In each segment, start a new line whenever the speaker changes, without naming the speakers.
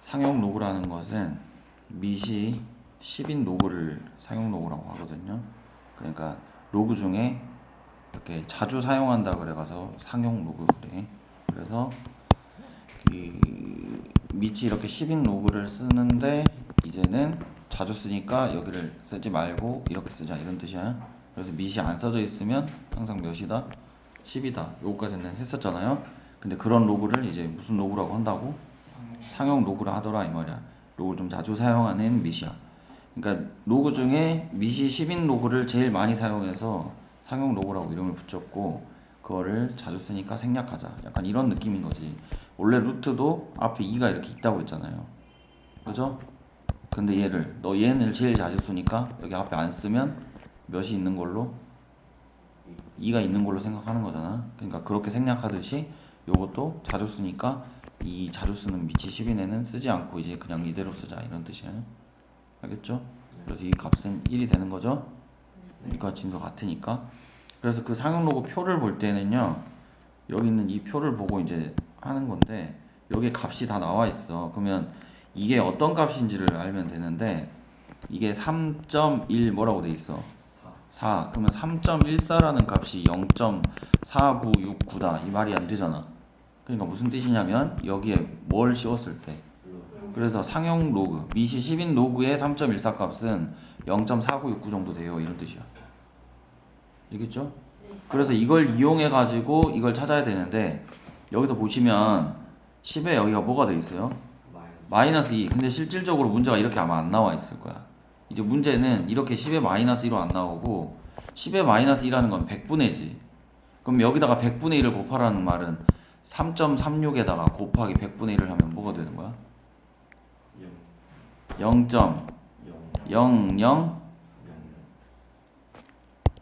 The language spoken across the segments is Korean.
상용 로그라는 것은 밑이 10인 로그를 상용 로그라고 하거든요. 그러니까 로그 중에 이렇게 자주 사용한다 그래가서 상용 로그 그래. 그래서 이 밑이 이렇게 10인 로그를 쓰는데 이제는 자주 쓰니까 여기를 쓰지 말고 이렇게 쓰자 이런 뜻이야. 그래서 밑이 안 써져 있으면 항상 몇이다? 10이다. 요거까지는 했었잖아요. 근데 그런 로그를 이제 무슨 로그라고 한다고? 상용 로그를 하더라 이 말이야. 로그를 좀 자주 사용하는 밑이야. 그러니까 로그 중에 밑이 10인 로그를 제일 많이 사용해서 상용 로그라고 이름을 붙였고 그거를 자주 쓰니까 생략하자. 약간 이런 느낌인 거지. 원래 루트도 앞에 2가 이렇게 있다고 했잖아요. 그죠? 근데 얘는 제일 자주 쓰니까 여기 앞에 안 쓰면 몇이 있는 걸로? 2가 있는 걸로 생각하는 거잖아. 그러니까 그렇게 생략하듯이 요것도 자주 쓰니까 이 자주 쓰는 밑이 10인에는 쓰지 않고 이제 그냥 이대로 쓰자 이런 뜻이에요. 알겠죠? 그래서 이 값은 1이 되는 거죠. 이거 진도 같으니까. 그래서 그 상용 로그 표를 볼 때는요. 여기 있는 이 표를 보고 이제 하는 건데 여기 값이 다 나와 있어. 그러면 이게 어떤 값인지를 알면 되는데 이게 3.1 뭐라고 돼 있어? 4. 그러면 3.14라는 값이 0.4969다. 이 말이 안 되잖아. 그러니까 무슨 뜻이냐면 여기에 뭘 씌웠을 때. 그래서 상용 로그, 밑이 10인 로그의 3.14 값은 0.4969 정도 돼요. 이런 뜻이야. 알겠죠? 그래서 이걸 이용해 가지고 이걸 찾아야 되는데 여기서 보시면 10에 여기가 뭐가 돼 있어요? 마이너스 2. 근데 실질적으로 문제가 이렇게 아마 안 나와 있을 거야. 이제 문제는 이렇게 10에 마이너스 1로 안 나오고 10에 마이너스 2라는 건 100분의지. 그럼 여기다가 100분의 1을 곱하라는 말은 3.36에다가 곱하기 100분의 1을 하면 뭐가 되는 거야? 0.00.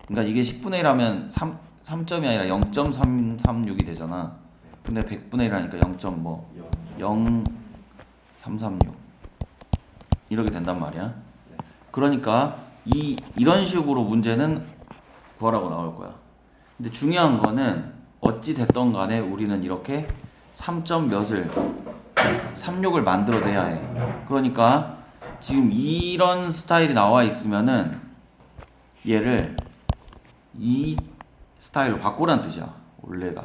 그러니까 이게 10분의 1 하면 3점이 아니라 0.336이 되잖아. 근데 100분의 1 하니까 0.0336 이렇게 된단 말이야. 그러니까 이런 식으로 문제는 구하라고 나올 거야. 근데 중요한 거는 어찌 됐던 간에 우리는 이렇게 3점 몇을 36을 만들어내야 해. 그러니까 지금 이런 스타일이 나와 있으면은 얘를 이 스타일로 바꾸라는 뜻이야. 원래가.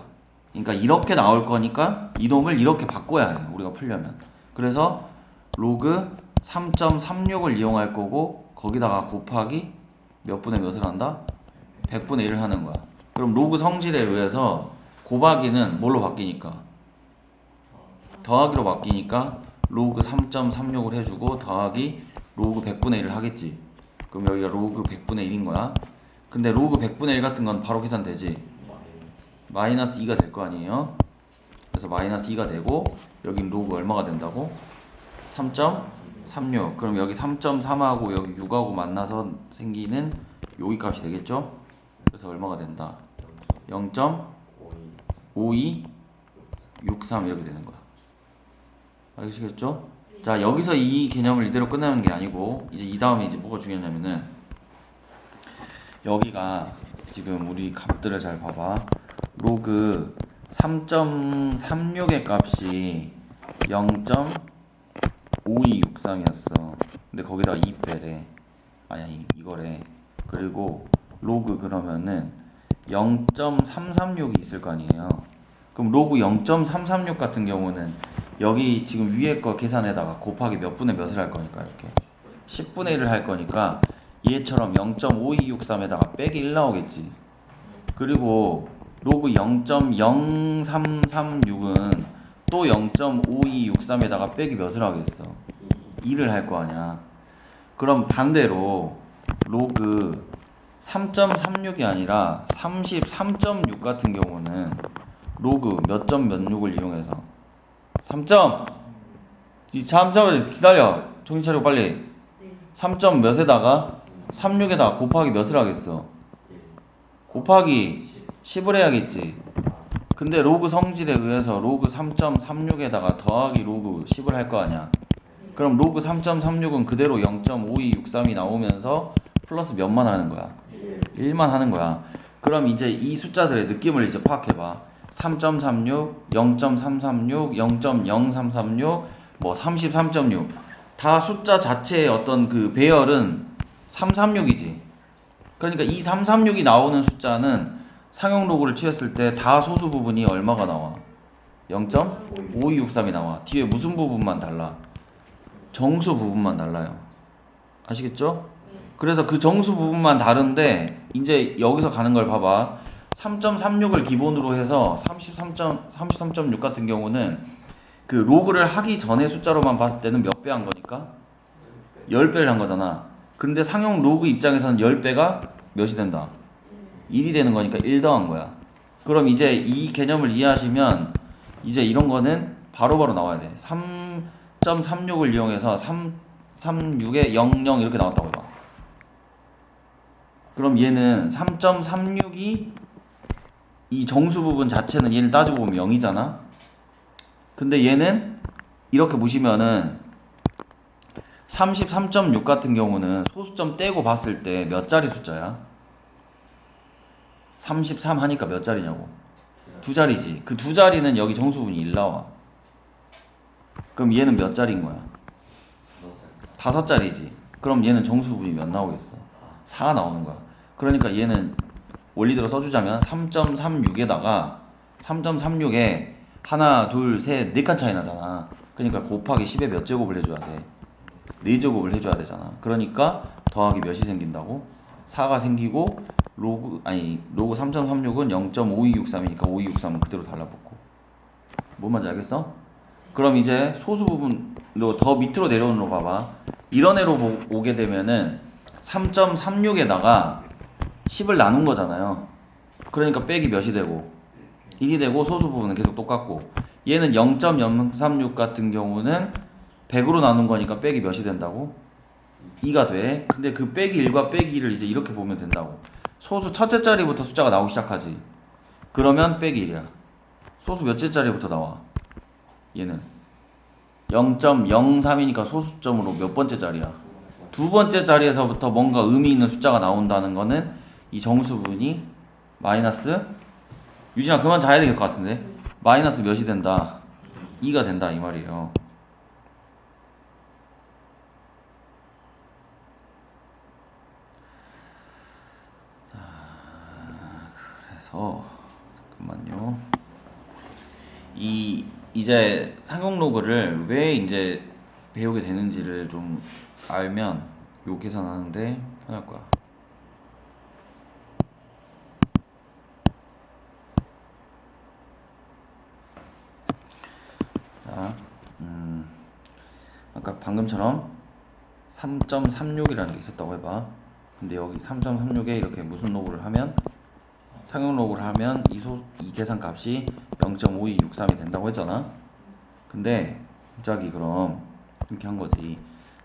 그러니까 이렇게 나올 거니까 이놈을 이렇게 바꿔야 해. 우리가 풀려면. 그래서 로그 3.36을 이용할 거고 거기다가 곱하기 몇 분의 몇을 한다? 100분의 1을 하는 거야. 그럼 로그 성질에 의해서 곱하기는 뭘로 바뀌니까? 더하기로 바뀌니까 로그 3.36을 해주고 더하기 로그 100분의 1을 하겠지. 그럼 여기가 로그 100분의 1인 거야. 근데 로그 100분의 1 같은 건 바로 계산되지. 마이너스 2가 될 거 아니에요. 그래서 마이너스 2가 되고 여긴 로그 얼마가 된다고? 3.36. 그럼 여기 3.3하고 여기 6하고 만나서 생기는 여기 값이 되겠죠. 그래서 얼마가 된다? 0.5263 이렇게 되는 거야. 알겠죠? 자, 여기서 이 개념을 이대로 끝내는 게 아니고 이제 이 다음에 이제 뭐가 중요하냐면은 여기가 지금 우리 값들을 잘 봐봐. 로그 3.36의 값이 0.5263이었어. 근데 거기다가 2 빼래. 아니 이거래. 그리고 로그 그러면은 0.336이 있을 거 아니에요. 그럼 로그 0.336 같은 경우는 여기 지금 위에 거 계산에다가 곱하기 몇 분의 몇을 할 거니까 이렇게 10분의 1을 할 거니까 얘처럼 0.5263에다가 빼기 1 나오겠지. 그리고 로그 0.0336은 또 0.5263에다가 빼기 몇을 하겠어? 2를 할 거 아니야. 그럼 반대로 로그 3.36이 아니라 33.6 같은 경우는 로그 몇 점 몇 6을 이용해서 3점! 잠깐만 기다려. 정신 차리고 빨리. 3점 몇에다가 36에다가 곱하기 몇을 하겠어? 곱하기 10을 해야겠지. 근데 로그 성질에 의해서 로그 3.36에다가 더하기 로그 10을 할 거 아니야. 그럼 로그 3.36은 그대로 0.5263이 나오면서 플러스 몇만 하는 거야? 1만 하는 거야. 그럼 이제 이 숫자들의 느낌을 이제 파악해봐. 3.36, 0.336, 0.0336, 뭐 33.6 다 숫자 자체의 어떤 그 배열은 336이지. 그러니까 이 336이 나오는 숫자는 상용 로그를 취했을 때 다 소수 부분이 얼마가 나와? 0.5263이 나와. 뒤에 무슨 부분만 달라? 정수 부분만 달라요. 아시겠죠? 그래서 그 정수 부분만 다른데 이제 여기서 가는 걸 봐봐. 3.36을 기본으로 해서 33.6 같은 경우는 그 로그를 하기 전에 숫자로만 봤을 때는 몇 배 한 거니까? 10배를 한 거잖아. 근데 상용 로그 입장에서는 10배가 몇이 된다? 1이 되는 거니까 1 더한 거야. 그럼 이제 이 개념을 이해하시면 이제 이런 거는 바로바로 나와야 돼. 3.36을 이용해서 336에 00 이렇게 나왔다고 해봐. 그럼 얘는 3.36이 이 정수 부분 자체는 얘를 따지고 보면 0이잖아. 근데 얘는 이렇게 보시면은 33.6 같은 경우는 소수점 떼고 봤을 때 몇 자리 숫자야? 33 하니까 몇 자리냐고? 두 자리지. 그 두 자리는 여기 정수분이 1 나와. 그럼 얘는 몇 자리인 거야? 5자리지. 그럼 얘는 정수분이 몇 나오겠어? 4 나오는 거야. 그러니까 얘는 원리대로 써주자면 3.36에다가 3.36에 하나, 둘, 셋, 4칸 차이 나잖아. 그러니까 곱하기 10에 몇 제곱을 해줘야 돼? 4제곱을 해줘야 되잖아. 그러니까 더하기 몇이 생긴다고? 4가 생기고 로그 3.36은 0.5263이니까 5263은 그대로 달라붙고. 뭔 말인지 알겠어? 그럼 이제 소수 부분도 더 밑으로 내려오는 거 봐봐. 이런 애로 오게 되면은 3.36에다가 10을 나눈 거잖아요. 그러니까 빼기 몇이 되고 1이 되고 소수 부분은 계속 똑같고, 얘는 0.036 같은 경우는 100으로 나눈 거니까 빼기 몇이 된다고? 2가 돼. 근데 그 빼기 1과 빼기 2를 이제 이렇게 보면 된다고. 소수 첫째 자리부터 숫자가 나오기 시작하지. 그러면 빼기 1이야. 소수 몇째 자리부터 나와? 얘는 0.03이니까 소수점으로 몇 번째 자리야? 두 번째 자리에서부터 뭔가 의미 있는 숫자가 나온다는 거는 이 정수분이 마이너스, 유진아 그만 자야 될 것 같은데, 마이너스 몇이 된다? 2가 된다 이 말이에요. 자, 그래서 잠깐만요. 이제 상용 로그를 왜 이제 배우게 되는지를 좀 알면 요 계산하는데 편할 거야. 자, 아까 방금처럼 3.36이라는 게 있었다고 해봐. 근데 여기 3.36에 이렇게 무슨 로그를 하면, 상용 로그를 하면 이 계산 값이 0.5263이 된다고 했잖아. 근데 갑자기 그럼 이렇게 한 거지.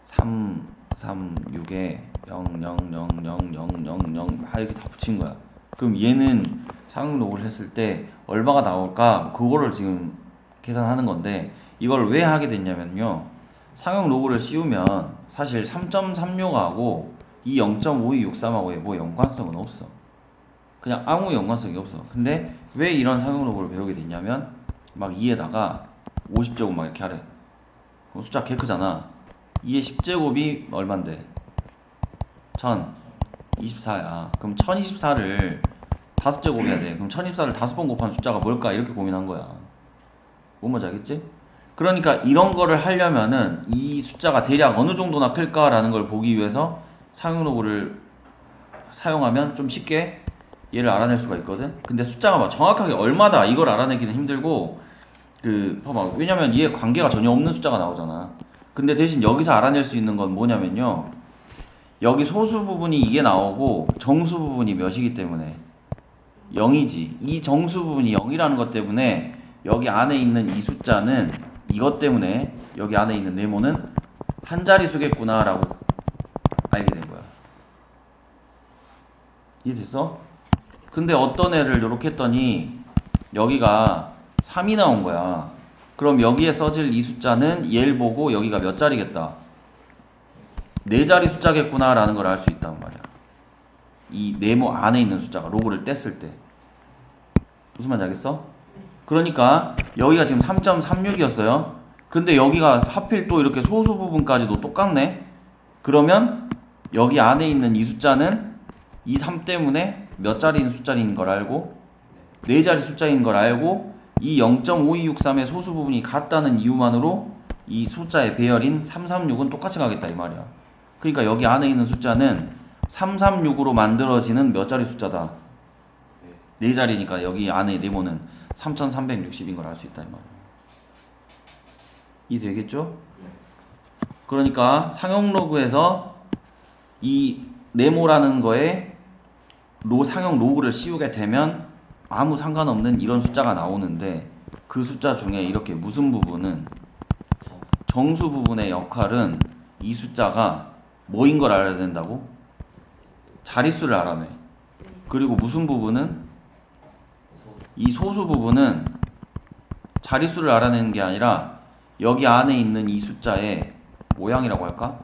336에 0000000 막 이렇게 다 붙인 거야. 그럼 얘는 상용 로그를 했을 때 얼마가 나올까? 그거를 지금 계산하는 건데, 이걸 왜 하게 됐냐면요. 상용 로그를 씌우면 사실 3.36하고 이 0.5263하고의 뭐 연관성은 없어. 그냥 아무 연관성이 없어. 근데 왜 이런 상용 로그를 배우게 됐냐면, 막 2에다가 50제곱 막 이렇게 하래. 그럼 숫자 개 크잖아. 2의 10제곱이 얼만데? 1024야. 그럼 1024를 5제곱 해야 돼. 그럼 1024를 5번 곱한 숫자가 뭘까? 이렇게 고민한 거야. 뭔 말인지 알겠지? 그러니까 이런 거를 하려면은 이 숫자가 대략 어느 정도나 클까라는 걸 보기 위해서 상용 로그를 사용하면 좀 쉽게 얘를 알아낼 수가 있거든. 근데 숫자가 막 정확하게 얼마다 이걸 알아내기는 힘들고, 봐봐. 왜냐면 얘 관계가 전혀 없는 숫자가 나오잖아. 근데 대신 여기서 알아낼 수 있는 건 뭐냐면요. 여기 소수 부분이 이게 나오고 정수 부분이 몇이기 때문에 0이지. 이 정수 부분이 0이라는 것 때문에 여기 안에 있는 이 숫자는 이것 때문에 여기 안에 있는 네모는 한 자릿수겠구나 라고 알게 된 거야. 이해됐어? 근데 어떤 애를 이렇게 했더니 여기가 3이 나온 거야. 그럼 여기에 써질 이 숫자는 얘를 보고 여기가 몇 자리겠다? 4자리 숫자겠구나 라는 걸 알 수 있단 말이야. 이 네모 안에 있는 숫자가 로그를 뗐을 때. 무슨 말인지 알겠어? 그러니까 여기가 지금 3.36이었어요. 근데 여기가 하필 또 이렇게 소수 부분까지도 똑같네. 그러면 여기 안에 있는 이 숫자는 이 3 때문에 몇 자리인 숫자인 걸 알고 4자리 숫자인 걸 알고 이 0.5263의 소수 부분이 같다는 이유만으로 이 숫자의 배열인 336은 똑같이 가겠다 이 말이야. 그러니까 여기 안에 있는 숫자는 336으로 만들어지는 몇 자리 숫자다? 4자리니까 여기 안에 네모는 3360인 걸 알 수 있다 이 말이야. 이 되겠죠? 그러니까 상용 로그에서 이 네모라는 거에 상용 로그를 씌우게 되면 아무 상관없는 이런 숫자가 나오는데 그 숫자 중에 이렇게 무슨 부분은 정수 부분의 역할은 이 숫자가 뭐인 걸 알아야 된다고? 자릿수를 알아내. 그리고 무슨 부분은 이 소수 부분은 자릿수를 알아내는 게 아니라 여기 안에 있는 이 숫자의 모양이라고 할까?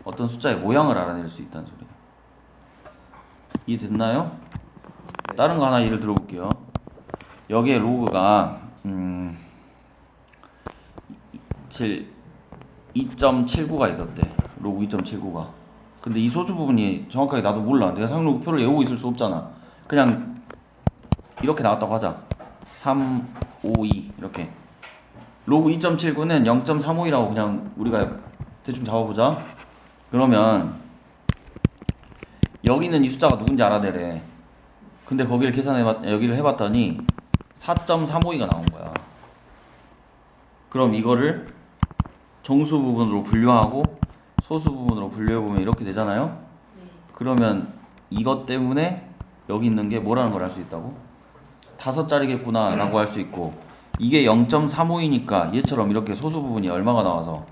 어떤 숫자의 모양을 알아낼 수 있다는 소리예요. 이해됐나요? 다른 거 하나 예를 들어볼게요. 여기에 로그가 2.79가 있었대. 로그 2.79가. 근데 이 소수 부분이 정확하게 나도 몰라. 내가 상용 표를 외우고 있을 수 없잖아. 그냥 이렇게 나왔다고 하자. 3, 5, 2 이렇게. 로그 2.79는 0.35이라고 그냥 우리가 대충 잡아보자. 그러면 여기 있는 이 숫자가 누군지 알아내래. 근데 거기를 여기를 해봤더니 4.352가 나온 거야. 그럼 이거를 정수 부분으로 분류하고 소수 부분으로 분류해보면 이렇게 되잖아요. 그러면 이것 때문에 여기 있는 게 뭐라는 걸 알 수 있다고? 5자리겠구나 라고 할 수 있고, 이게 0.35이니까 얘처럼 이렇게 소수 부분이 얼마가 나와서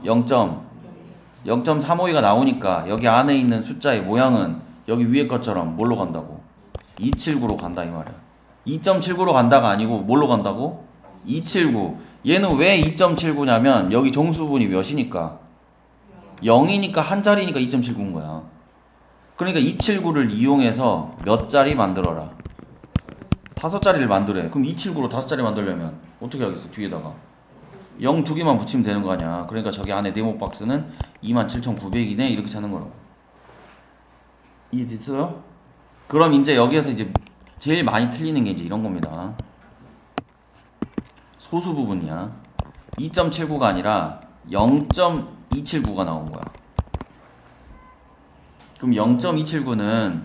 0.352가 나오니까 여기 안에 있는 숫자의 모양은 여기 위에 것처럼 뭘로 간다고? 279로 간다 이 말이야. 2.79로 간다가 아니고 뭘로 간다고? 279. 얘는 왜 2.79냐면 여기 정수분이 몇이니까 0이니까 한 자리니까 2.79인 거야. 그러니까 279를 이용해서 몇 자리 만들어라? 5자리를 만들래. 그럼 279로 5자리 만들려면 어떻게 하겠어? 뒤에다가 0 2개만 붙이면 되는 거 아니야. 그러니까 저기 안에 네모 박스는 27,900이네 이렇게 찾는 거라고. 이해됐어요? 그럼 이제 여기에서 이제 제일 많이 틀리는 게 이제 이런 겁니다. 소수 부분이야. 2.79가 아니라 0.279가 나온 거야. 그럼 0.279는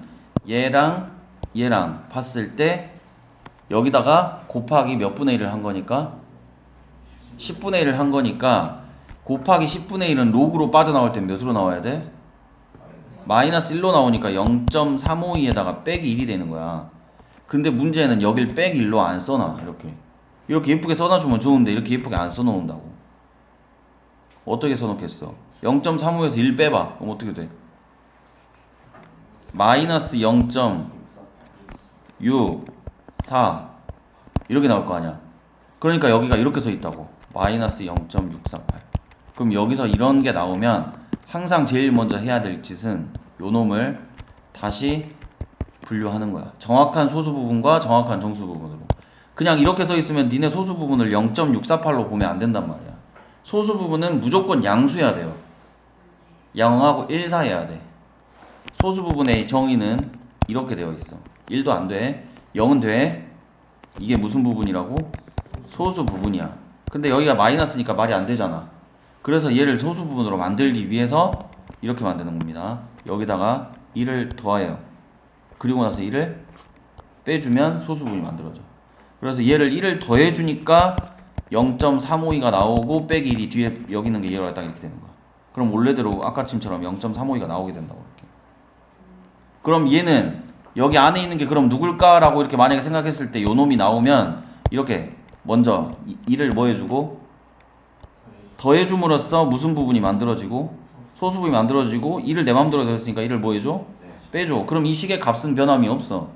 얘랑 봤을 때 여기다가 곱하기 몇 분의 1을 한 거니까 10분의 1을 한 거니까 곱하기 10분의 1은 로그로 빠져나올 때 몇으로 나와야 돼? 마이너스 1로 나오니까 0.352에다가 빼기 1이 되는 거야. 근데 문제는 여길 빼기 1로 안 써놔. 이렇게 예쁘게 써놔주면 좋은데 이렇게 예쁘게 안 써놓는다고. 어떻게 써놓겠어? 0.35에서 1 빼봐. 그럼 어떻게 돼? 마이너스 0.64 이렇게 나올 거 아니야. 그러니까 여기가 이렇게 써 있다고. 마이너스 0.648. 그럼 여기서 이런 게 나오면 항상 제일 먼저 해야 될 짓은 요 놈을 다시 분류하는 거야. 정확한 소수 부분과 정확한 정수 부분으로. 그냥 이렇게 써 있으면 니네 소수 부분을 0.648로 보면 안 된단 말이야. 소수 부분은 무조건 양수해야 돼요. 0하고 1 사이여야 돼. 소수 부분의 정의는 이렇게 되어 있어. 1도 안 돼. 0은 돼. 이게 무슨 부분이라고? 소수 부분이야. 근데 여기가 마이너스니까 말이 안 되잖아. 그래서 얘를 소수 부분으로 만들기 위해서 이렇게 만드는 겁니다. 여기다가 1을 더해요. 그리고 나서 1을 빼주면 소수 부분이 만들어져. 그래서 얘를 1을 더해주니까 0.352가 나오고 빼기 1이 뒤에 여기 있는 게 얘가 딱 이렇게 되는 거야. 그럼 원래대로 아까침처럼 0.352가 나오게 된다고 이렇게. 그럼 얘는 여기 안에 있는 게 그럼 누굴까라고 이렇게 만약에 생각했을 때 요 놈이 나오면 이렇게 먼저 1을 뭐 해주고 더해줌으로써 무슨 부분이 만들어지고 소수 부분이 만들어지고 1을 내 맘대로 더했으니까 1을 뭐 해줘? 빼줘. 그럼 이 식의 값은 변함이 없어.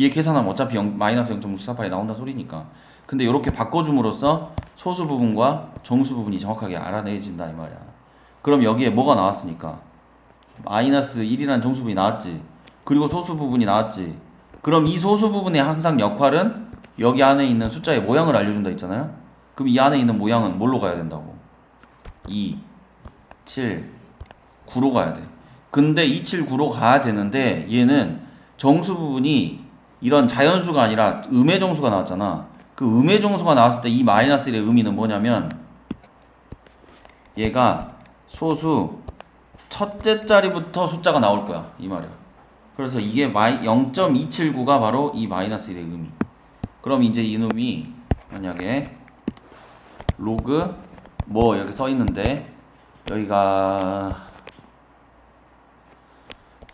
얘 계산하면 어차피 마이너스 0.648이 나온다 소리니까. 근데 이렇게 바꿔줌으로써 소수 부분과 정수 부분이 정확하게 알아내진다 이 말이야. 그럼 여기에 뭐가 나왔으니까 마이너스 1이라는 정수 부분이 나왔지. 그리고 소수 부분이 나왔지. 그럼 이 소수 부분의 항상 역할은 여기 안에 있는 숫자의 모양을 알려준다 했잖아요. 그럼 이 안에 있는 모양은 뭘로 가야 된다고? 2, 7, 9로 가야 돼. 근데 2, 7, 9로 가야 되는데 얘는 정수 부분이 이런 자연수가 아니라 음의 정수가 나왔잖아. 그 음의 정수가 나왔을 때 이 마이너스 1의 의미는 뭐냐면 얘가 소수 첫째 자리부터 숫자가 나올 거야. 이 말이야. 그래서 이게 0.279가 바로 이 마이너스 1의 의미. 그럼 이제 이놈이 만약에 로그 뭐 이렇게 써 있는데 여기가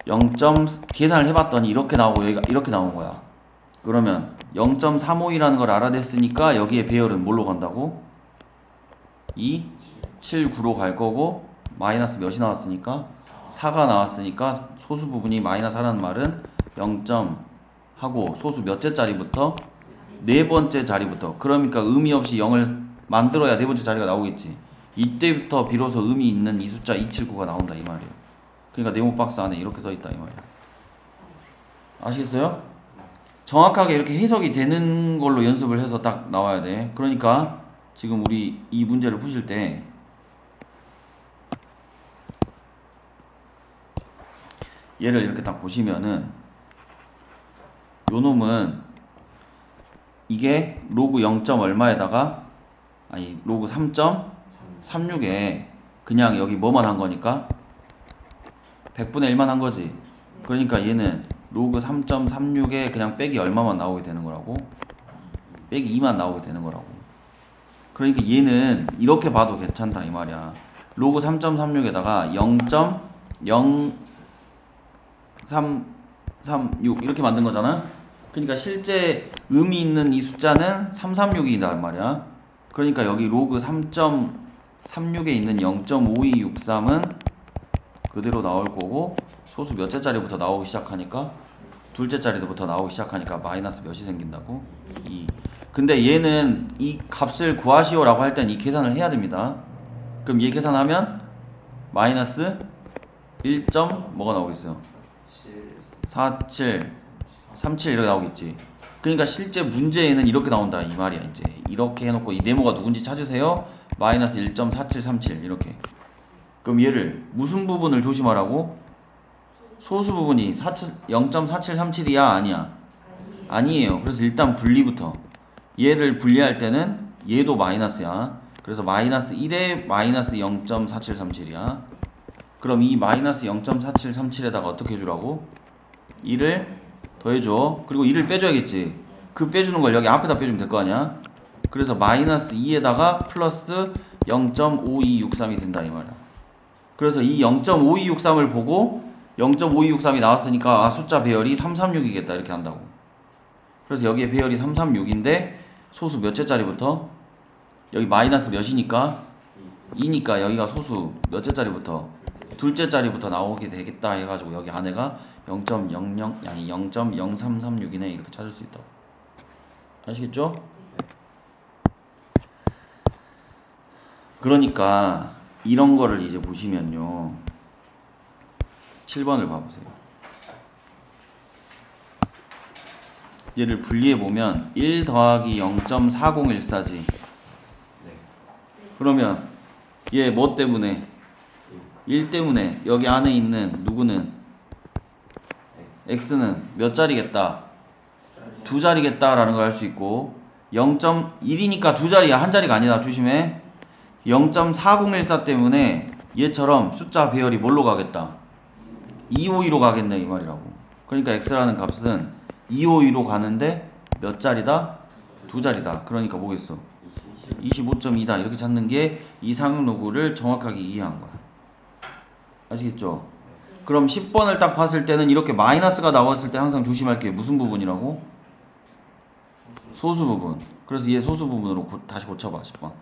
0. 계산을 해봤더니 이렇게 나오고 여기가 이렇게 나온 거야. 그러면 0.352라는 걸 알아냈으니까 여기에 배열은 뭘로 간다고? 2, 7, 9로 갈 거고 마이너스 몇이 나왔으니까 4가 나왔으니까 소수 부분이 마이너스 하라는 말은 0. 하고 소수 몇째 자리부터 네 번째 자리부터 그러니까 의미 없이 0을 만들어야 네 번째 자리가 나오겠지. 이때부터 비로소 의미 있는 이 숫자 279가 나온다 이 말이에요. 그러니까 네모 박스 안에 이렇게 써있다 이 말이야. 아시겠어요? 정확하게 이렇게 해석이 되는 걸로 연습을 해서 딱 나와야 돼. 그러니까 지금 우리 이 문제를 푸실 때 얘를 이렇게 딱 보시면은 요 놈은 이게 로그 0. 얼마에다가 아니 로그 3.36에 그냥 여기 뭐만 한 거니까 100분의 1만 한 거지. 그러니까 얘는 로그 3.36에 그냥 빼기 얼마만 나오게 되는 거라고? 빼기 2만 나오게 되는 거라고. 그러니까 얘는 이렇게 봐도 괜찮다 이 말이야. 로그 3.36에다가 0.0336 이렇게 만든 거잖아. 그러니까 실제 의미 있는 이 숫자는 336이다 말이야. 그러니까 여기 로그 3.36에 있는 0.5263은 그대로 나올 거고 소수 몇째 자리부터 나오기 시작하니까 둘째 자리부터 나오기 시작하니까 마이너스 몇이 생긴다고? 2. 근데 얘는 이 값을 구하시오라고 할 땐 이 계산을 해야 됩니다. 그럼 얘 계산하면 마이너스 1. 뭐가 나오겠어요? 47, 37 이렇게 나오겠지. 그러니까 실제 문제에는 이렇게 나온다 이 말이야. 이제 이렇게 해놓고 이 네모가 누군지 찾으세요. 마이너스 1.4737 이렇게. 그럼 얘를 무슨 부분을 조심하라고? 소수 부분이 0.4737이야 아니야? 아니에요. 그래서 일단 분리부터 얘를 분리할 때는 얘도 마이너스야. 그래서 마이너스 1에 마이너스 0.4737이야. 그럼 이 마이너스 0.4737에다가 어떻게 해주라고? 1을 더해줘. 그리고 1을 빼줘야겠지. 그 빼주는 걸 여기 앞에다 빼주면 될 거 아니야. 그래서 마이너스 2에다가 플러스 0.5263이 된다 이 말이야. 그래서 이 0.5263을 보고 0.5263이 나왔으니까 아, 숫자 배열이 336이겠다 이렇게 한다고. 그래서 여기에 배열이 336인데 소수 몇째 자리부터? 여기 마이너스 몇이니까 2니까 여기가 소수 몇째 자리부터? 둘째 자리부터 나오게 되겠다 해가지고 여기 안에가 0.00 아니 0.0336이네 이렇게 찾을 수 있다고. 아시겠죠? 그러니까 이런 거를 이제 보시면요 7번을 봐보세요. 얘를 분리해보면 1 더하기 0.4014지. 그러면 얘 뭐 때문에? 1 때문에 여기 안에 있는 누구는? x는 몇 자리겠다? 두 자리겠다 라는 걸 알 수 있고 0.1이니까 두 자리야 한 자리가 아니다 조심해. 0.4014 때문에 얘처럼 숫자 배열이 뭘로 가겠다? 252로 가겠네 이 말이라고. 그러니까 x라는 값은 252로 가는데 몇 자리다? 두 자리다. 그러니까 뭐겠어? 25.2다 이렇게 찾는 게 이 상용 로그를 정확하게 이해한 거야. 아시겠죠? 그럼 10번을 딱 봤을 때는 이렇게 마이너스가 나왔을 때 항상 조심할 게 무슨 부분이라고? 소수 부분. 그래서 얘 소수 부분으로 다시 고쳐봐 10번.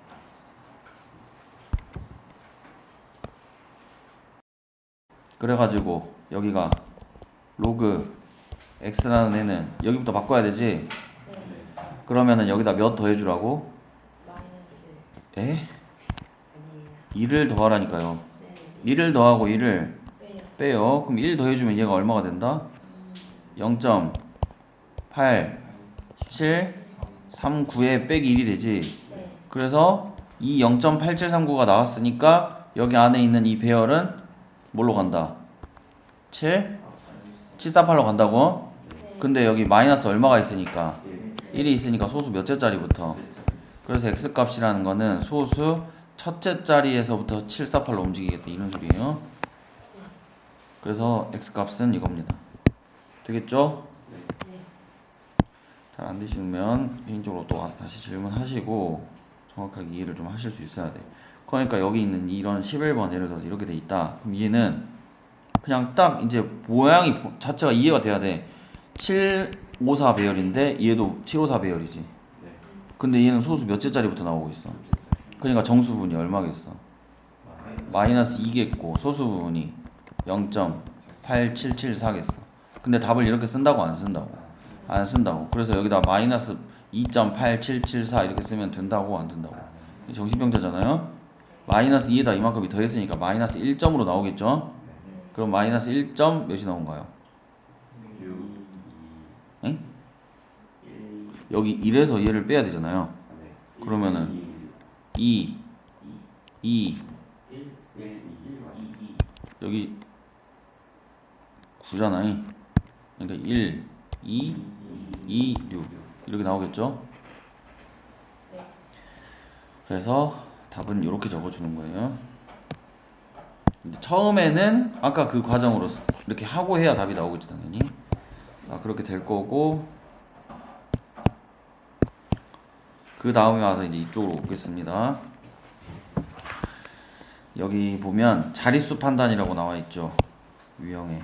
그래가지고 여기가 로그 x라는 애는 여기부터 바꿔야 되지? 그러면은 여기다 몇 더해주라고? 에? 1을 더하라니까요. 1을 더하고 1을 빼요. 그럼 1 더해주면 얘가 얼마가 된다? 0.8739에 빼기 1이 되지. 그래서 이 0.8739가 나왔으니까 여기 안에 있는 이 배열은 뭘로 간다? 748로 간다고? 근데 여기 마이너스 얼마가 있으니까 1이 있으니까 소수 몇째 자리부터? 그래서 x값이라는 거는 소수 첫째 자리에서부터 748로 움직이겠다 이런 소리예요. 그래서 x값은 이겁니다. 되겠죠? 잘 안 되시면 개인적으로 또 와서 다시 질문하시고 정확하게 이해를 좀 하실 수 있어야 돼. 그러니까 여기 있는 이런 11번 예를 들어서 이렇게 돼 있다. 그럼 얘는 그냥 딱 이제 모양이 자체가 이해가 돼야 돼. 754 배열인데 얘도 754 배열이지. 근데 얘는 소수 몇째 자리부터 나오고 있어. 그러니까 정수분이 얼마겠어? 마이너스 2겠고 소수 부분이 0.8774겠어. 근데 답을 이렇게 쓴다고 안 쓴다고? 안 쓴다고. 그래서 여기다 마이너스 2.8774 이렇게 쓰면 된다고 안 된다고? 정신병자잖아요. 마이너스 2에다 이만큼이 더했으니까 마이너스 1점으로 나오겠죠? 그럼 마이너스 1점 몇이 나온가요? 응? 여기 1에서 얘를 빼야 되잖아요. 그러면은 2 여기 9잖아요. 그러니까 1 2 6 이렇게 나오겠죠? 그래서 답은 이렇게 적어주는 거예요. 근데 처음에는 아까 그 과정으로 이렇게 하고 해야 답이 나오겠지 당연히. 그렇게 될 거고, 그 다음에 와서 이제 이쪽으로 오겠습니다. 여기 보면 자릿수 판단이라고 나와 있죠. 유형에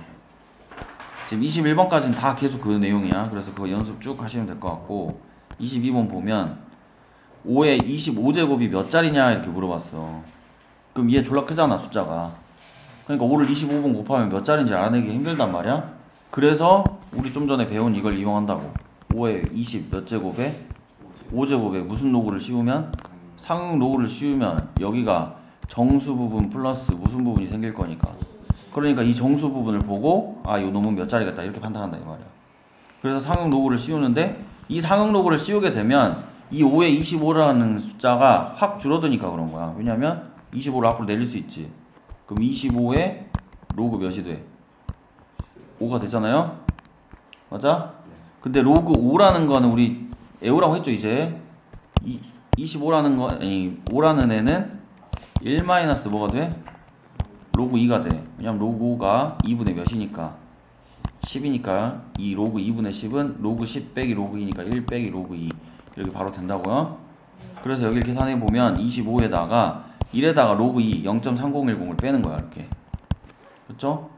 지금 21번까지는 다 계속 그 내용이야. 그래서 그거 연습 쭉 하시면 될 것 같고, 22번 보면 5의 25제곱이 몇 자리냐 이렇게 물어봤어. 그럼 얘 졸라 크잖아 숫자가. 그러니까 5를 25번 곱하면 몇 자리인지 알아내기 힘들단 말이야. 그래서 우리 좀 전에 배운 이걸 이용한다고. 5의 20 몇 제곱에 5제곱에 무슨 로그를 씌우면, 상응 로그를 씌우면 여기가 정수 부분 플러스 무슨 부분이 생길 거니까. 그러니까 이 정수 부분을 보고 이 놈은 몇 자리겠다 이렇게 판단한다 이 말이야. 그래서 상응 로그를 씌우는데, 이 상응 로그를 씌우게 되면 이 5에 25라는 숫자가 확 줄어드니까 그런 거야. 왜냐면 25를 앞으로 내릴 수 있지. 그럼 25에 로그 몇이 돼? 5가 되잖아요? 맞아? 근데 로그 5라는 거는 우리 애우라고 했죠 이제. 25라는 거, 아니 5라는 애는 1 마이너스 뭐가 돼? 로그 2가 돼. 왜냐면 로그 5가 2분의 몇이니까 10이니까 이 로그 2분의 10은 로그 10 빼기 로그 2니까 1 빼기 로그 2 이렇게 바로 된다고요. 그래서 여기를 계산해 보면 25에다가 1에다가 로그 2 0.3010을 빼는 거야 이렇게. 그렇죠?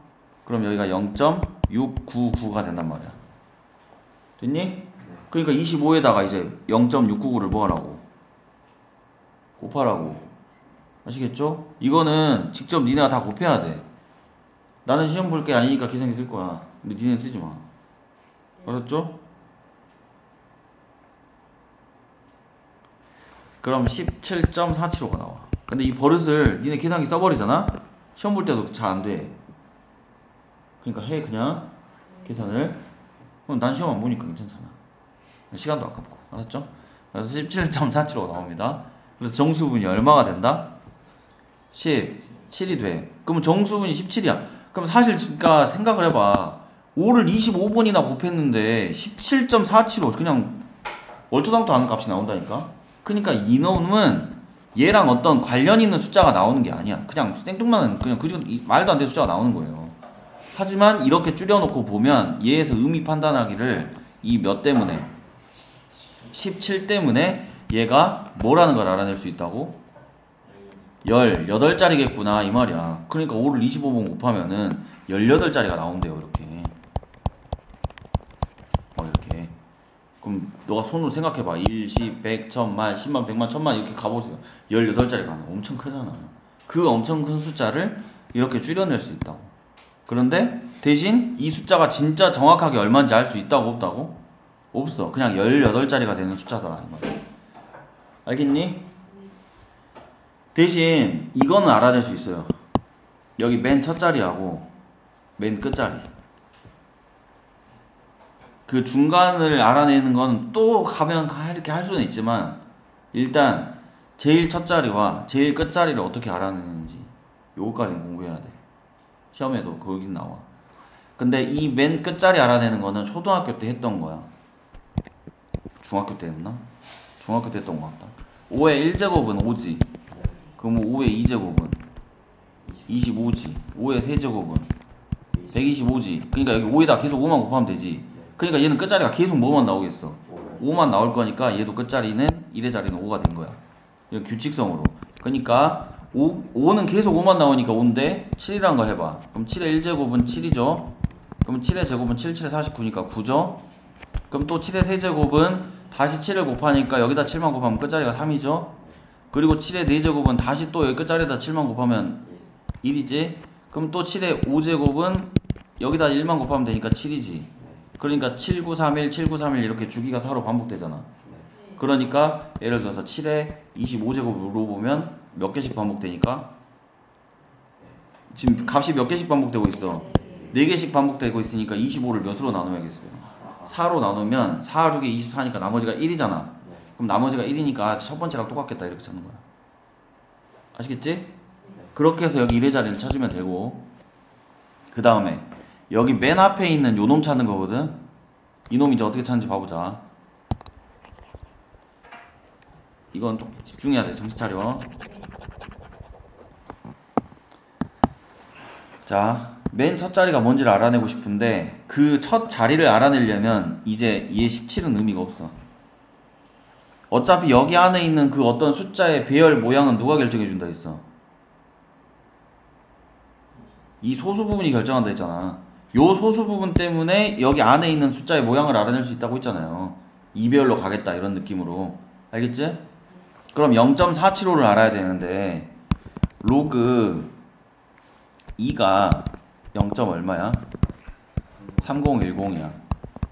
그럼 여기가 0.699가 된단 말이야. 됐니? 그러니까 25에다가 이제 0.699를 뭐 하라고? 곱하라고. 아시겠죠? 이거는 직접 니네가 다 곱해야 돼. 나는 시험 볼 게 아니니까 계산기 쓸 거야. 근데 니네는 쓰지 마. 알았죠? 그럼 17.475가 나와. 근데 이 버릇을 니네 계산기 써버리잖아? 시험 볼 때도 잘 안 돼. 그러니까 해 그냥 계산을. 그럼 난 시험 안 보니까 괜찮잖아. 시간도 아깝고. 알았죠? 그래서 17.475가 나옵니다. 그래서 정수분이 얼마가 된다? 17이 돼. 그럼 정수분이 17이야. 그럼 사실 그러니까 생각을 해봐. 5를 25번이나 곱했는데 17.475 그냥 얼토당토 않은 값이 나온다니까. 그러니까 이놈은 얘랑 어떤 관련 있는 숫자가 나오는 게 아니야. 그냥 생뚱맞은 그냥 그 말도 안 되는 숫자가 나오는 거예요. 하지만 이렇게 줄여놓고 보면 얘에서 의미 판단하기를 이 몇 때문에 17 때문에 얘가 뭐라는 걸 알아낼 수 있다고? 18자리겠구나 이 말이야. 그러니까 5를 25번 곱하면은 18자리가 나온대요 이렇게. 이렇게. 그럼 너가 손으로 생각해봐. 1, 10, 100, 1000만, 10만, 100만, 1000만 이렇게 가보세요. 18자리가 엄청 크잖아. 그 엄청 큰 숫자를 이렇게 줄여낼 수 있다고. 그런데 대신 이 숫자가 진짜 정확하게 얼마인지 알 수 있다고 없다고? 없어. 그냥 18자리가 되는 숫자더라 이 말이야. 알겠니? 대신 이거는 알아낼 수 있어요. 여기 맨 첫 자리하고 맨 끝 자리. 그 중간을 알아내는 건 또 가면 이렇게 할 수는 있지만, 일단 제일 첫 자리와 제일 끝 자리를 어떻게 알아내는지 요거까지는 공부해야 돼. 시험에도 거긴 나와. 근데 이 맨 끝자리 알아내는 거는 초등학교 때 했던 거야. 중학교 때 했나? 중학교 때 했던 것 같다. 5의 1제곱은 5지. 그럼 5의 2제곱은 25지. 5의 세제곱은 125지. 그러니까 여기 5에다 계속 5만 곱하면 되지. 그러니까 얘는 끝자리가 계속 뭐만 나오겠어? 5만 나올 거니까 얘도 끝자리는 1의 자리는 5가 된 거야. 이건 규칙성으로. 그러니까 5는 계속 5만 나오니까 5인데 7이란 거 해봐. 그럼 7의 1제곱은 7이죠. 그럼 7의 제곱은 7, 7의 49니까 9죠. 그럼 또 7의 세제곱은 다시 7을 곱하니까 여기다 7만 곱하면 끝자리가 3이죠. 그리고 7의 4제곱은 다시 또 여기 끝자리에다 7만 곱하면 1이지. 그럼 또 7의 5제곱은 여기다 1만 곱하면 되니까 7이지. 그러니까 7, 9, 3, 1, 7, 9, 3, 1 이렇게 주기가 서로 반복되잖아. 그러니까 예를 들어서 7의 25제곱으로 보면 몇 개씩 반복되니까 지금 값이 몇 개씩 반복되고 있어? 4개씩 반복되고 있으니까 25를 몇으로 나눠야겠어요? 4로 나누면 4, 6에 24니까 나머지가 1이잖아. 그럼 나머지가 1이니까 첫 번째랑 똑같겠다 이렇게 찾는 거야. 아시겠지? 그렇게 해서 여기 1의 자리를 찾으면 되고, 그 다음에 여기 맨 앞에 있는 요 놈 찾는 거거든. 이 놈 이제 어떻게 찾는지 봐보자. 이건 좀 집중해야 돼. 정신 차려. 자, 맨 첫 자리가 뭔지를 알아내고 싶은데 그 첫 자리를 알아내려면 이제 2의 17은 의미가 없어. 어차피 여기 안에 있는 그 어떤 숫자의 배열 모양은 누가 결정해 준다 했어? 이 소수 부분이 결정한다 했잖아. 요 소수 부분 때문에 여기 안에 있는 숫자의 모양을 알아낼 수 있다고 했잖아요. 이 배열로 가겠다 이런 느낌으로. 알겠지? 그럼 0.475를 알아야 되는데 로그 2가 0. 얼마야? 3010이야.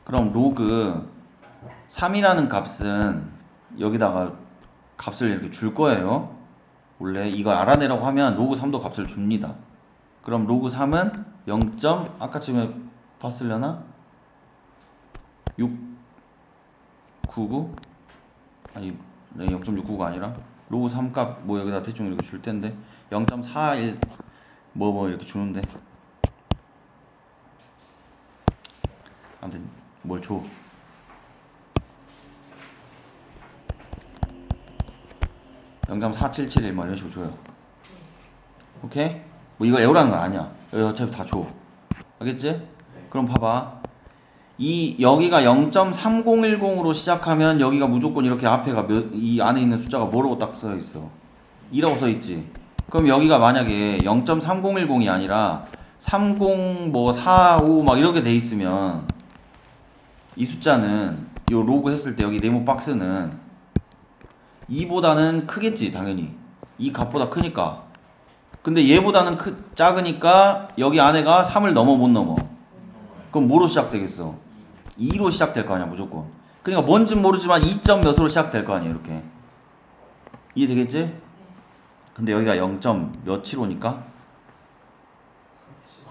그럼 로그 3이라는 값은 여기다가 값을 이렇게 줄 거예요. 원래 이거 알아내라고 하면 로그 3도 값을 줍니다. 그럼 로그 3은 0. 아까쯤에 봤으려나? 699? 아니, 0.69가 아니라 로그 3 값 뭐 여기다 대충 이렇게 줄 텐데 0.41 뭐 이렇게 주는데 아무튼 뭘 줘. 0.4771 뭐 이런 식으로 줘요. 오케이? 뭐 이거 외우라는 거 아니야. 여기 어차피 다 줘. 알겠지? 그럼 봐봐. 여기가 0.3010으로 시작하면 여기가 무조건 이렇게 앞에가 이 안에 있는 숫자가 뭐라고 딱 써 있어? 2라고 써 있지. 그럼 여기가 만약에 0.3010이 아니라 30 뭐 45 막 이렇게 돼 있으면 이 숫자는 요 로그 했을 때 여기 네모 박스는 2보다는 크겠지 당연히. 이 값보다 크니까. 근데 얘보다는 작으니까 여기 안에가 3을 넘어 못 넘어. 그럼 뭐로 시작되겠어? 2로 시작될 거 아니야 무조건. 그러니까 뭔진 모르지만 2점 몇으로 시작될 거 아니야 이렇게. 이해되겠지? 근데 여기가 0. 몇75니까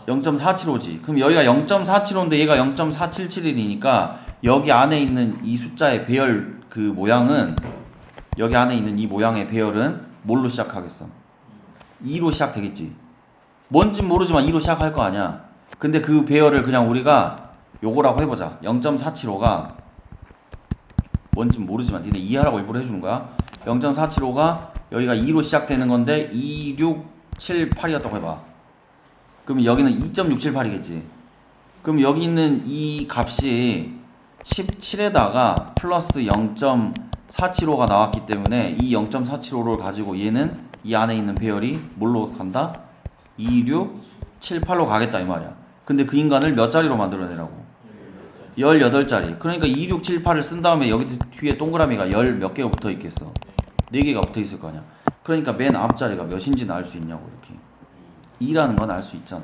0.475지. 그럼 여기가 0.475인데 얘가 0.4771이니까 여기 안에 있는 이 숫자의 배열 그 모양은 여기 안에 있는 이 모양의 배열은 뭘로 시작하겠어? 2로 시작되겠지. 뭔진 모르지만 2로 시작할 거 아니야. 근데 그 배열을 그냥 우리가 요거라고 해보자. 0.475가 뭔진 모르지만 니네 이해하라고 일부러 해주는 거야. 0.475가 여기가 2로 시작되는 건데 2678이었다고 해봐. 그럼 여기는 2.678이겠지. 그럼 여기 있는 이 값이 17에다가 플러스 0.475가 나왔기 때문에 이 0.475를 가지고 얘는 이 안에 있는 배열이 뭘로 간다? 2678로 가겠다 이 말이야. 근데 그 인간을 몇 자리로 만들어내라고? 18자리. 그러니까 2678을 쓴 다음에 여기 뒤에 동그라미가 10 몇 개가 붙어 있겠어? 4개가 붙어 있을 거 아니야. 그러니까 맨 앞자리가 몇인지는 알 수 있냐고 이렇게. 2라는 건 알 수 있잖아.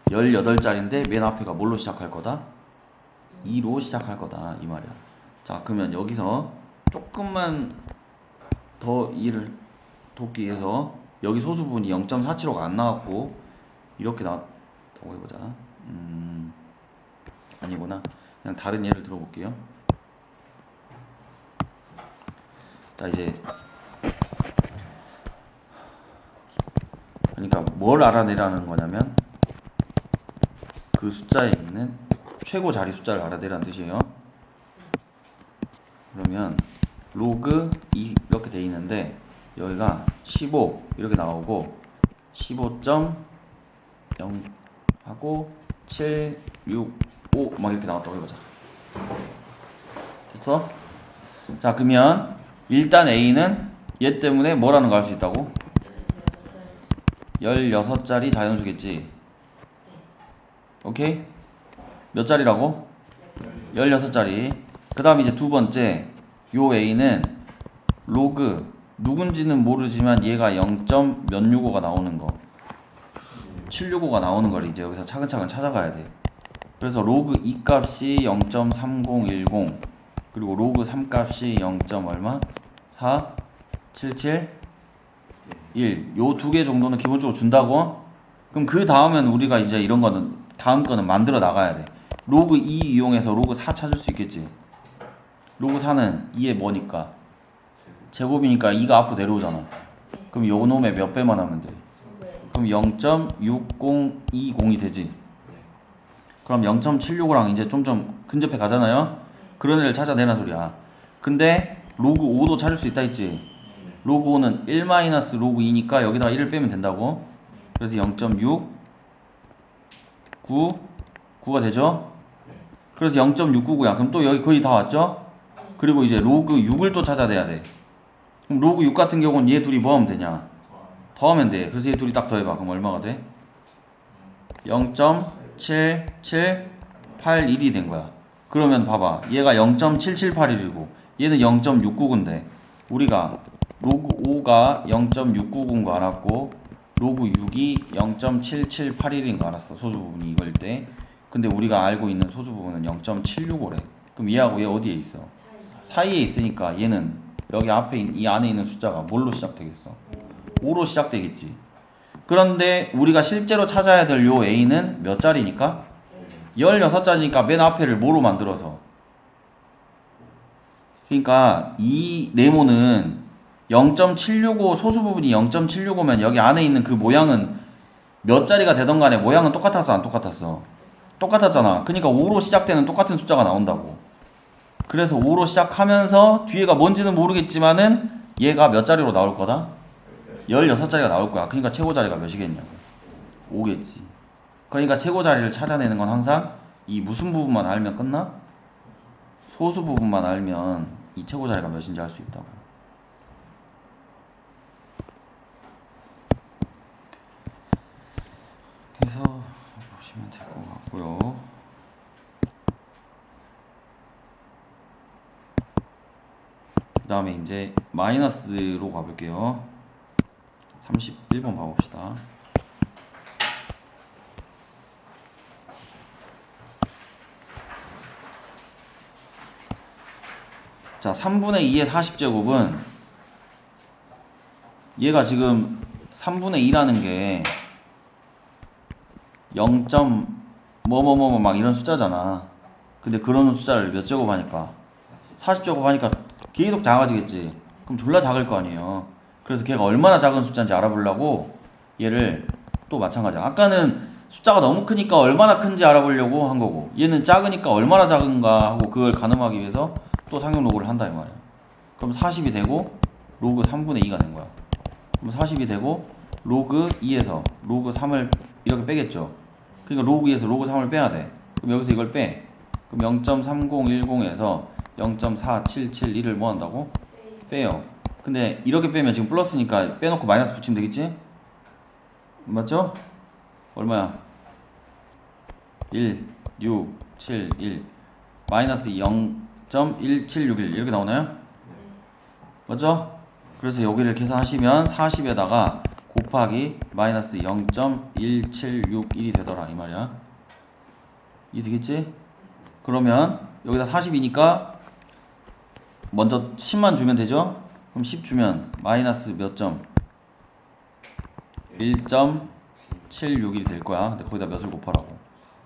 18자리인데 맨 앞에가 뭘로 시작할 거다? 2로 시작할 거다 이 말이야. 자 그러면 여기서 조금만 더 이해를 돕기 위해서 여기 소수 부분이 0.475가 안 나왔고 이렇게 나왔다고 해보자. 아니구나. 그냥 다른 예를 들어볼게요. 자 이제 그러니까 뭘 알아내라는 거냐면 그 숫자에 있는 최고 자리 숫자를 알아내라는 뜻이에요. 그러면 로그 2 이렇게 돼 있는데 여기가 15 이렇게 나오고 15.0 하고 7, 6, 5 막 이렇게 나왔다고 해보자. 됐어? 자 그러면 일단 A는 얘 때문에 뭐라는 거 알 수 있다고? 16자리 자연수겠지. 오케이? 몇 자리라고? 16자리. 그 다음 이제 두 번째 요 A는 로그 누군지는 모르지만 얘가 0. 몇 65가 나오는 거 765가 나오는 걸 이제 여기서 차근차근 찾아가야 돼. 그래서 로그 2 값이 0.3010 그리고 로그 3 값이 0. 얼마? 4, 77, 1. 요 두 개 정도는 기본적으로 준다고? 그럼 그 다음엔 우리가 이제 이런 거는 다음 거는 만들어 나가야 돼. 로그 2 이용해서 로그 4 찾을 수 있겠지. 로그 4는 2에 뭐니까? 제곱이니까 2가 앞으로 내려오잖아. 그럼 요 놈의 몇 배만 하면 돼? 그럼 0.6020이 되지. 그럼 0.76랑 이제 좀 근접해 가잖아요. 그런 애를 찾아내란 소리야. 근데 로그 5도 찾을 수 있다 했지. 로그 5는 1 마이너스 로그 2니까 여기다가 1을 빼면 된다고. 그래서 0.6 9 9가 되죠. 그래서 0.699야. 그럼 또 여기 거의 다 왔죠. 그리고 이제 로그 6을 또 찾아내야 돼. 그럼 로그 6 같은 경우는 얘 둘이 뭐 하면 되냐? 더하면 돼. 그래서 얘 둘이 딱 더해봐. 그럼 얼마가 돼? 0.7781이 된 거야. 그러면 봐봐. 얘가 0.7781이고 얘는 0.699인데 우리가 로그 5가 0.699인 거 알았고 로그 6이 0.7781인 거 알았어. 소수 부분이 이걸 때. 근데 우리가 알고 있는 소수 부분은 0.765래. 그럼 얘하고 얘 어디에 있어? 사이에 있으니까 얘는 여기 앞에 이 안에 있는 숫자가 뭘로 시작되겠어? 5로 시작되겠지. 그런데 우리가 실제로 찾아야 될 요 A는 몇 자리니까? 16자리니까 맨 앞에를 뭐로 만들어서? 그러니까 이 네모는 0.765 소수 부분이 0.765면 여기 안에 있는 그 모양은 몇 자리가 되던 간에 모양은 똑같았어 안 똑같았어? 똑같았잖아. 그러니까 5로 시작되는 똑같은 숫자가 나온다고. 그래서 5로 시작하면서 뒤에가 뭔지는 모르겠지만은 얘가 몇 자리로 나올 거다? 16자리가 나올 거야. 그러니까 최고 자리가 몇이겠냐고. 5겠지. 그러니까 최고 자리를 찾아내는 건 항상 이 무슨 부분만 알면 끝나? 소수 부분만 알면 이 최고 자리가 몇인지 알 수 있다고. 그래서 보시면 될 것 같고요. 그 다음에 이제 마이너스로 가볼게요. 31번 봐봅시다. 자, 3분의 2의 40제곱은 얘가 지금 3분의 2라는 게 0. 뭐뭐뭐뭐 막 이런 숫자잖아. 근데 그런 숫자를 몇 제곱 하니까 40제곱 하니까 계속 작아지겠지. 그럼 졸라 작을 거 아니에요. 그래서 걔가 얼마나 작은 숫자인지 알아보려고 얘를 또 마찬가지야. 아까는 숫자가 너무 크니까 얼마나 큰지 알아보려고 한 거고 얘는 작으니까 얼마나 작은가 하고 그걸 가늠하기 위해서 또 상용 로그를 한다 이 말이야. 그럼 40이 되고 로그 3분의 2가 된 거야. 그럼 40이 되고 로그 2에서 로그 3을 이렇게 빼겠죠. 그러니까 로그 2에서 로그 3을 빼야 돼. 그럼 여기서 이걸 빼. 그럼 0.3010에서 0.4771을 뭐 한다고? 빼요. 근데 이렇게 빼면 지금 플러스니까 빼놓고 마이너스 붙이면 되겠지? 맞죠? 얼마야? 1, 6, 7, 1 마이너스 0.1761 이렇게 나오나요? 맞죠? 그래서 여기를 계산하시면 40에다가 곱하기 마이너스 0.1761이 되더라 이 말이야. 이게 되겠지? 그러면 여기다 40이니까 먼저 10만 주면 되죠? 그럼 10 주면 마이너스 몇 점? 1.761이 될 거야. 근데 거기다 몇을 곱하라고?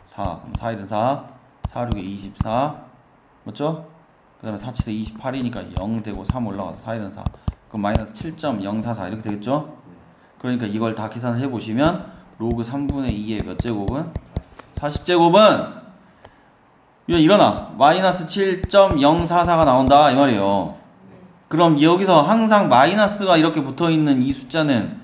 4. 그럼 4 1은 4. 4 6에 24. 맞죠? 그 다음에 4, 7에 28이니까 0 되고 3 올라가서 4, 1은 4. 그럼 마이너스 7.044 이렇게 되겠죠? 그러니까 이걸 다 계산을 해보시면 로그 3분의 2의 몇 제곱은? 40제곱은 일어나 마이너스 7.044가 나온다 이 말이에요. 그럼 여기서 항상 마이너스가 이렇게 붙어있는 이 숫자는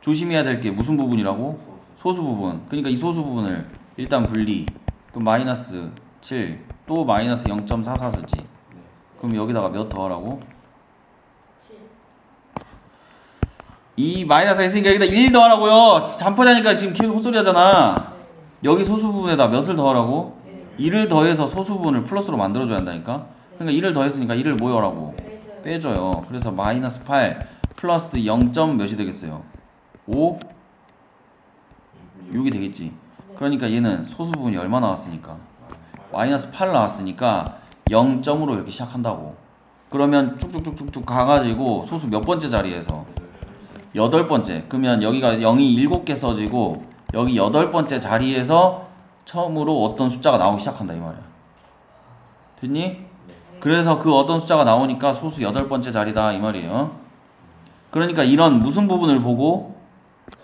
조심해야 될 게 무슨 부분이라고? 소수 부분. 그러니까 이 소수 부분을 일단 분리. 그럼 마이너스 7, 또 마이너스 0.44 쓰지. 그럼 여기다가 몇 더하라고?
7.
이 마이너스가 있으니까 여기다 1 더하라고요. 잠포자니까 지금 계속 헛소리 하잖아. 여기 소수 부분에다 몇을 더하라고? 1을 더해서 소수 부분을 플러스로 만들어줘야 한다니까. 그러니까 1을 더했으니까 1을 뭐 하라고? 빼줘요. 그래서 마이너스 8 플러스 0. 몇이 되겠어요? 5? 6이 되겠지. 그러니까 얘는 소수 부분이 얼마 나왔으니까? 마이너스 8 나왔으니까 0점으로 이렇게 시작한다고. 그러면 쭉쭉쭉쭉쭉 가가지고 소수 몇 번째 자리에서? 8번째. 그러면 여기가 0이 7개 써지고 여기 8번째 자리에서 처음으로 어떤 숫자가 나오기 시작한다 이 말이야. 됐니? 그래서 그 어떤 숫자가 나오니까 소수 8번째 자리다 이 말이에요. 그러니까 이런 무슨 부분을 보고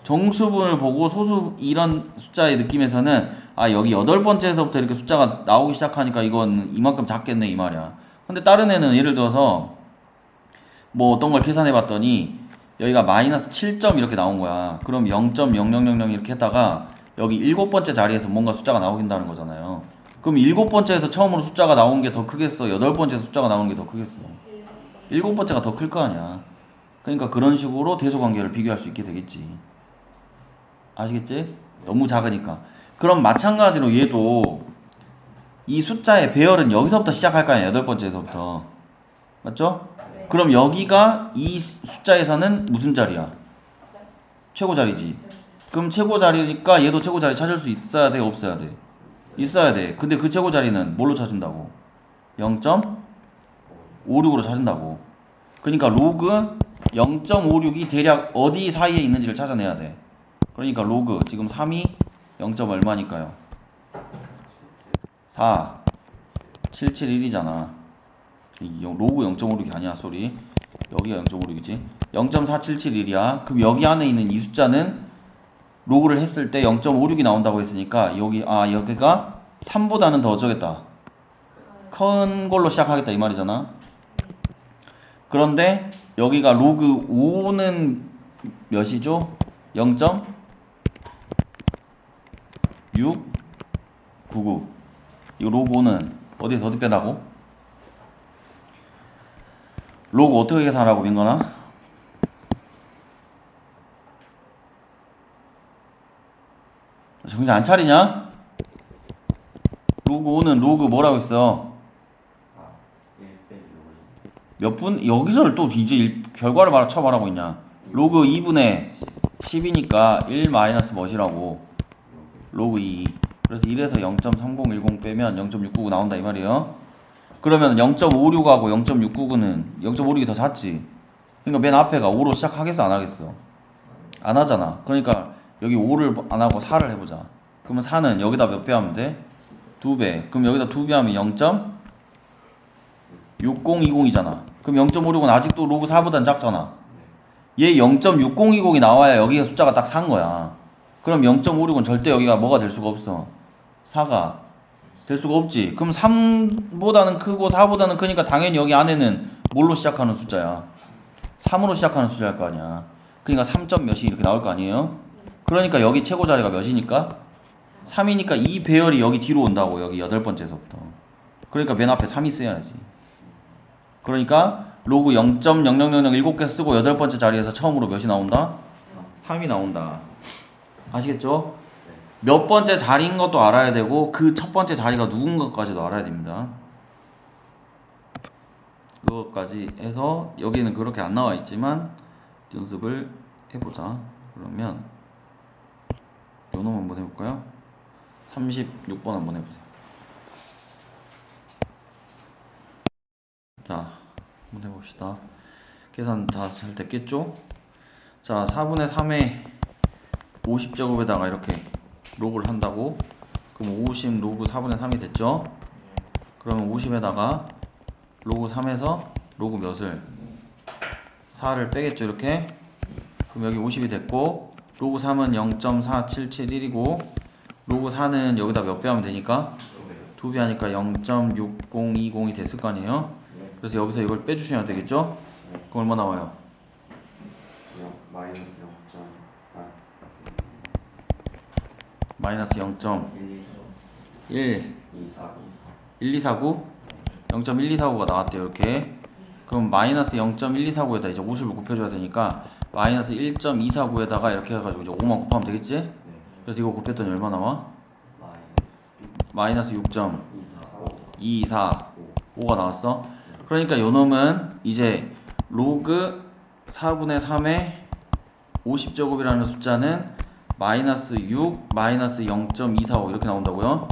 정수분을 보고 소수 이런 숫자의 느낌에서는 아 여기 8번째에서부터 이렇게 숫자가 나오기 시작하니까 이건 이만큼 작겠네 이 말이야. 근데 다른 애는 예를 들어서 뭐 어떤 걸 계산해 봤더니 여기가 마이너스 7점 이렇게 나온 거야. 그럼 0.0000 이렇게 했다가 여기 7번째 자리에서 뭔가 숫자가 나오긴다는 거잖아요. 그럼 7번째에서 처음으로 숫자가 나온 게 더 크겠어? 8번째 숫자가 나오는 게 더 크겠어? 7번째가 더 클 거 아니야. 그러니까 그런 식으로 대소관계를 비교할 수 있게 되겠지. 아시겠지? 너무 작으니까. 그럼 마찬가지로 얘도 이 숫자의 배열은 여기서부터 시작할 거 아니야. 8번째에서부터. 맞죠? 그럼 여기가 이 숫자에서는 무슨 자리야? 최고 자리지. 그럼 최고 자리니까 얘도 최고 자리 찾을 수 있어야 돼? 없어야 돼? 있어야 돼. 근데 그 최고 자리는 뭘로 찾은다고? 0.56으로 찾은다고. 그러니까 로그 0.56이 대략 어디 사이에 있는지를 찾아내야 돼. 그러니까 로그 지금 3이 0. 얼마니까요? 4 771이잖아. 로그 0.56이 아니야 쏘리. 여기가 0.56이지 0.4771이야. 그럼 여기 안에 있는 이 숫자는 로그를 했을 때 0.56이 나온다고 했으니까 여기가 3보다는 더 어쩌겠다 큰 걸로 시작하겠다 이 말이잖아. 그런데 여기가 로그 5는 몇이죠? 0.699. 이거 로그 5는 어디서 어디 빼라고? 로그 어떻게 계산하라고 민거나? 정신 안 차리냐? 로그 5는 로그 뭐라고 했어? 몇 분? 여기서 또 이제 결과를 말하고 있냐? 로그 2분의 10이니까 1 마이너스 뭐시라고? 로그 2. 그래서 1에서 0.3010 빼면 0.699 나온다 이 말이에요. 그러면 0.56하고 0.699는 0.56이 더 작지. 그러니까 맨 앞에가 5로 시작하겠어 안 하겠어? 안 하잖아. 그러니까 여기 5를 안 하고 4를 해보자. 그러면 4는 여기다 몇 배 하면 돼? 2배. 그럼 여기다 2배 하면 0.6020이잖아. 그럼 0.56은 아직도 로그 4보단 작잖아. 얘 0.6020이 나와야 여기가 숫자가 딱 4인 거야. 그럼 0.56은 절대 여기가 뭐가 될 수가 없어. 4가 될 수가 없지. 그럼 3보다는 크고 4보다는 크니까 당연히 여기 안에는 뭘로 시작하는 숫자야? 3으로 시작하는 숫자일 거 아니야. 그러니까 3점 몇이 이렇게 나올 거 아니에요? 그러니까 여기 최고 자리가 몇이니까? 3이니까 이 배열이 여기 뒤로 온다고. 여기 8번째에서부터. 그러니까 맨 앞에 3이 쓰여야지. 그러니까 로그 0.0000 7개 쓰고 8번째 자리에서 처음으로 몇이 나온다? 3이 나온다. 아시겠죠? 몇 번째 자리인 것도 알아야 되고 그 첫 번째 자리가 누군가까지도 알아야 됩니다. 그것까지 해서 여기는 그렇게 안 나와 있지만 연습을 해보자. 그러면 요 놈 한번 해볼까요? 36번 한번 해보세요. 자, 한번 해봅시다. 계산 다 잘 됐겠죠? 자, 4분의 3의 50제곱에다가 이렇게 로그를 한다고? 그럼 50 로그 4분의 3이 됐죠? 그러면 50에다가 로그 3에서 로그 몇을 4를 빼겠죠. 이렇게. 그럼 여기 50이 됐고 로그 3은 0.4771이고 로그 4는 여기다 몇 배 하면 되니까 2배 하니까 0.6020이 됐을 거 아니에요. 그래서 여기서 이걸 빼주시면 되겠죠. 그럼 얼마 나와요? 마이너스 0.1249 0.1249가 나왔대요. 이렇게. 그럼 마이너스 0.1249에다 이제 50을 곱해줘야 되니까 마이너스 1.249에다가 이렇게 해가지고 이제 5만 곱하면 되겠지? 그래서 이거 곱했더니 얼마 나와? 마이너스 6.245가 나왔어. 그러니까 요놈은 이제 로그 4분의 3의 50제곱이라는 숫자는 마이너스 6 마이너스 0.245 이렇게 나온다고요.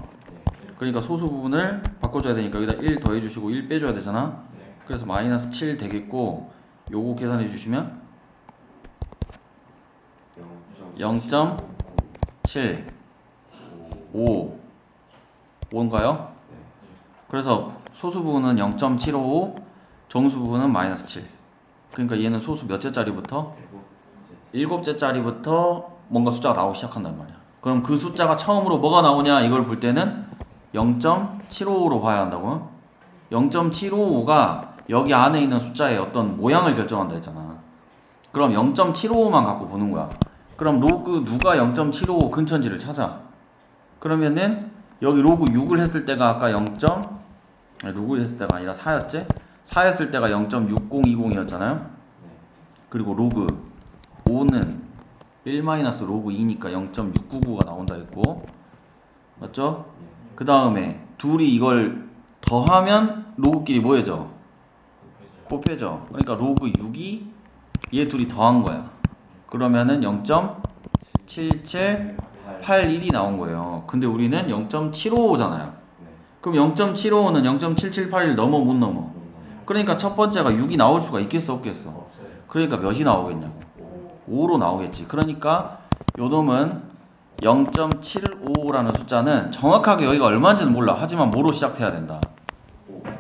그러니까 소수 부분을 바꿔줘야 되니까 여기다 1 더해주시고 1 빼줘야 되잖아. 그래서 마이너스 7 되겠고 요거 계산해 주시면 0.75 5인가요? 그래서 소수 부분은 0.755 정수 부분은 마이너스 7. 그러니까 얘는 소수 몇 제짜리부터? 7제짜리부터 뭔가 숫자가 나오기 시작한단 말이야. 그럼 그 숫자가 처음으로 뭐가 나오냐 이걸 볼 때는 0.755로 봐야 한다고요. 0.755가 여기 안에 있는 숫자의 어떤 모양을 결정한다 했잖아. 그럼 0.755만 갖고 보는 거야. 그럼 로그 누가 0.755 근처인지를 찾아. 그러면은 여기 로그 6을 했을 때가 아까 6을 했을 때가 아니라 4였지? 4였을 때가 0.6020이었잖아요. 그리고 로그 5는 1-로그 2니까 0.699가 나온다 했고, 맞죠? 그 다음에 둘이 이걸 더하면 로그끼리 뭐해져? 곱해져. 그러니까 로그 6이 얘 둘이 더한 거야. 그러면은 0.7781이 나온 거예요. 근데 우리는 0.755잖아요. 그럼 0.755는 0.7781 넘어 못 넘어? 그러니까 첫 번째가 6이 나올 수가 있겠어 없겠어? 그러니까 몇이 나오겠냐고. 5로 나오겠지. 그러니까 요 놈은 0.755라는 숫자는 정확하게 여기가 얼마인지는 몰라. 하지만 뭐로 시작해야 된다.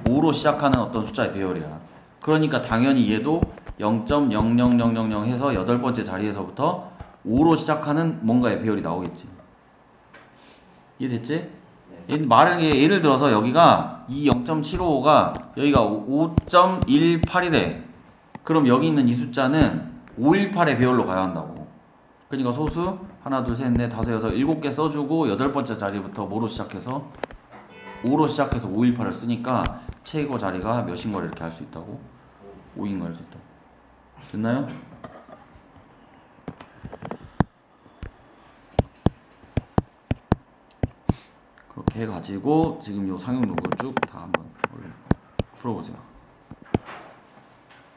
5로 시작하는 어떤 숫자의 배열이야. 그러니까 당연히 얘도 0.00000 해서 8번째 자리에서부터 5로 시작하는 뭔가의 배열이 나오겠지. 이해됐지? 예를 들어서 여기가 이 0.755가 여기가 5.18이래. 그럼 여기 있는 이 숫자는 518의 배열로 가야 한다고. 그러니까 소수 하나 둘 셋 넷 다섯 여섯 7개 써주고 8번째 자리부터 뭐로 시작해서 5로 시작해서 518을 쓰니까 최고 자리가 몇인 걸 이렇게 할 수 있다고. 5인 걸 할 수 있다고. 됐나요? 그렇게 해가지고 지금 요 상용 로그를 쭉 다 한번 풀어보세요.